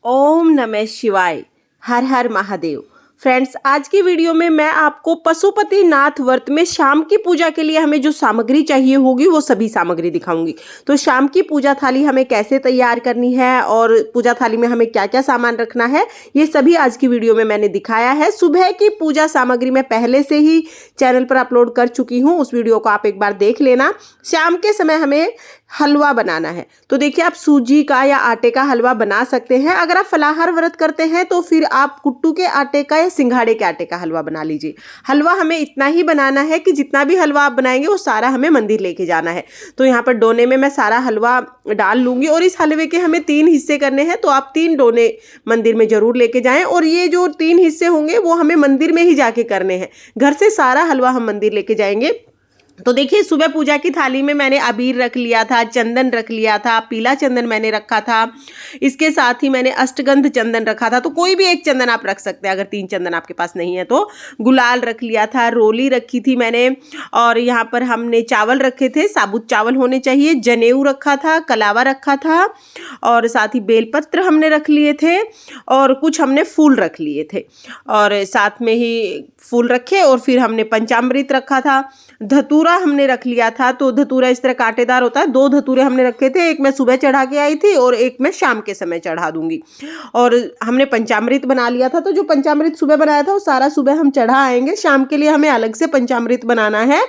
ओम नमः शिवाय। हर हर महादेव। फ्रेंड्स, आज की वीडियो में मैं आपको पशुपतिनाथ व्रत में शाम की पूजा के लिए हमें जो सामग्री चाहिए होगी वो सभी सामग्री दिखाऊंगी। तो शाम की पूजा थाली हमें कैसे तैयार करनी है और पूजा थाली में हमें क्या क्या सामान रखना है, ये सभी आज की वीडियो में मैंने दिखाया है। सुबह की पूजा सामग्री मैं पहले से ही चैनल पर अपलोड कर चुकी हूँ, उस वीडियो को आप एक बार देख लेना। शाम के समय हमें हलवा बनाना है, तो देखिए आप सूजी का या आटे का हलवा बना सकते हैं। अगर आप फलाहार व्रत करते हैं तो फिर आप कुट्टू के आटे का या सिंघाड़े के आटे का हलवा बना लीजिए। हलवा हमें इतना ही बनाना है कि जितना भी हलवा आप बनाएंगे वो सारा हमें मंदिर लेके जाना है। तो यहाँ पर डोने में मैं सारा हलवा डाल लूंगी और इस हलवे के हमें 3 हिस्से करने हैं, तो आप 3 डोने मंदिर में जरूर लेके जाएं। और ये जो 3 हिस्से होंगे वो हमें मंदिर में ही जाके करने हैं, घर से सारा हलवा हम मंदिर लेके जाएंगे। तो देखिए, सुबह पूजा की थाली में मैंने अबीर रख लिया था, चंदन रख लिया था, पीला चंदन मैंने रखा था, इसके साथ ही मैंने अष्टगंध चंदन रखा था। तो कोई भी एक चंदन आप रख सकते हैं, अगर 3 चंदन आपके पास नहीं है तो। गुलाल रख लिया था, रोली रखी थी मैंने, और यहाँ पर हमने चावल रखे थे, साबुत चावल होने चाहिए, जनेऊ रखा था, कलावा रखा था, और साथ ही बेलपत्र हमने रख लिए थे, और कुछ हमने फूल रख लिए थे, और साथ में ही फूल रखे। और फिर हमने पंचामृत रखा था, धतूरा हमने रख लिया था। तो धतूरा इस तरह कांटेदार होता है। 2 धतूरे हमने रखे थे, एक मैं सुबह चढ़ा के आई थी और एक मैं शाम के समय चढ़ा दूंगी। और हमने पंचामृत बना लिया था, तो जो पंचामृत सुबह बनाया था वो सारा सुबह हम चढ़ा आएंगे। शाम के लिए हमें अलग से पंचामृत बनाना है,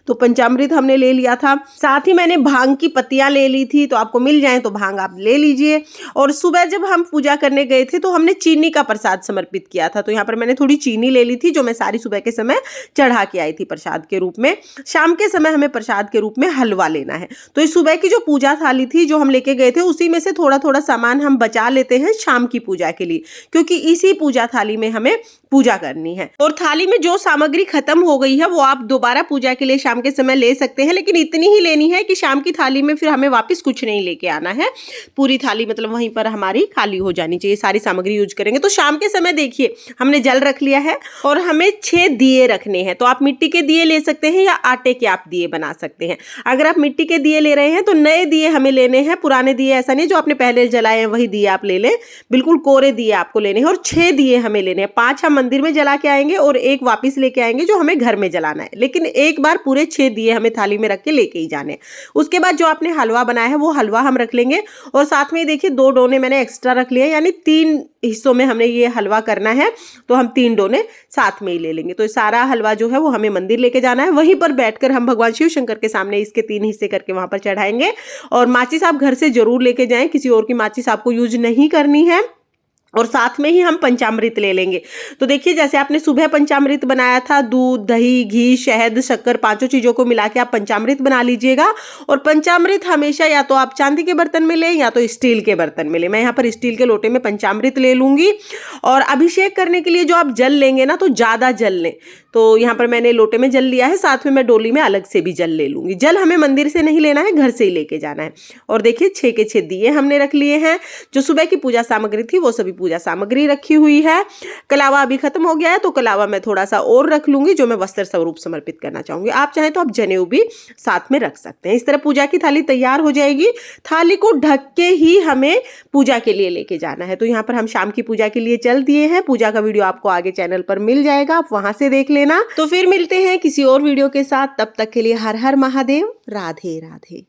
तो पंचामृत हमने ले लिया था। साथ ही मैंने भांग की पत्तियां ले ली थी, तो आपको मिल जाए तो भांग आप ले लीजिए। और सुबह जब हम पूजा करने गए थे तो हमने चीनी का प्रसाद समर्पित किया था, तो यहाँ पर मैंने थोड़ी चीनी ले ली थी, जो मैं सारी सुबह के समय चढ़ा के आई थी प्रसाद के रूप में। शाम के समय हमें प्रसाद के रूप में हलवा लेना है। तो इस सुबह की जो पूजा थाली थी जो हम लेके गए थे, उसी में से थोड़ा थोड़ा सामान हम बचा लेते हैं शाम की पूजा के लिए, क्योंकि इसी पूजा थाली में हमें पूजा करनी है। और थाली में जो सामग्री खत्म हो गई है वो आप दोबारा पूजा के लिए शाम के समय ले सकते हैं, लेकिन इतनी ही लेनी है कि शाम की थाली में फिर हमें वापस कुछ नहीं लेके आना है। पूरी थाली मतलब वहीं पर हमारी खाली हो जानी चाहिए, सारी सामग्री यूज करेंगे। तो शाम के समय देखिए हमने जल रख लिया है और हमें 6 दिए रखने हैं। तो आप मिट्टी के दिए ले सकते हैं या आटे के आप दिए बना सकते हैं। अगर आप मिट्टी के दिए ले रहे हैं तो नए दिए हमें लेने हैं, पुराने दिए ऐसा नहीं जो आपने पहले जलाए हैं वही दिए आप ले लें, बिल्कुल कोरे दिए आपको लेने हैं। और 6 दिए हमें लेने हैं, 5 हम मंदिर में जला के आएंगे और 1 वापिस लेके आएंगे जो हमें घर में जलाना है। लेकिन एक बार पूरे 6 दिए हमें थाली में रख के लेके ही जाने। उसके बाद जो आपने हलवा बनाया है वो हलवा हम रख लेंगे। और साथ में देखिए 2 डोने मैंने एक्स्ट्रा रख लिए, यानी 3 हिस्सों में हमने ये हलवा करना है, तो हम 3 डोने साथ में ही ले लेंगे। तो सारा हलवा जो है वो हमें मंदिर लेके जाना है, वहीं पर बैठकर हम भगवान शिव शंकर के सामने इसके 3 हिस्से करके वहां पर चढ़ाएंगे। और माचिस आप घर से जरूर लेके जाएं, किसी और की माचिस आपको यूज नहीं करनी है। और साथ में ही हम पंचामृत ले लेंगे। तो देखिए जैसे आपने सुबह पंचामृत बनाया था, दूध, दही, घी, शहद, शक्कर, 5 चीजों को मिला के आप पंचामृत बना लीजिएगा। और पंचामृत हमेशा या तो आप चांदी के बर्तन में लें या तो स्टील के बर्तन में लें। मैं यहाँ पर स्टील के लोटे में पंचामृत ले लूंगी। और अभिषेक करने के लिए जो आप जल लेंगे ना, तो ज्यादा जल लें। तो यहाँ पर मैंने लोटे में जल लिया है, साथ में मैं डोली में अलग से भी जल ले लूंगी। जल हमें मंदिर से नहीं लेना है, घर से ही लेके जाना है। और देखिए 6 के 6 दिए हमने रख लिए हैं। जो सुबह की पूजा सामग्री थी वो सभी पूजा सामग्री रखी हुई है। कलावा अभी खत्म हो गया है, तो कलावा मैं थोड़ा सा और रख लूंगी जो मैं वस्त्र स्वरूप समर्पित करना चाहूंगी। आप चाहें तो आप जनेऊ भी साथ में रख सकते हैं। इस तरह पूजा की थाली तैयार हो जाएगी। थाली को ढक के ही हमें पूजा के लिए लेके जाना है। तो यहाँ पर हम शाम की पूजा के लिए चल दिए हैं। पूजा का वीडियो आपको आगे चैनल पर मिल जाएगा, आप वहां से देख लेना। तो फिर मिलते हैं किसी और वीडियो के साथ, तब तक के लिए हर हर महादेव, राधे राधे।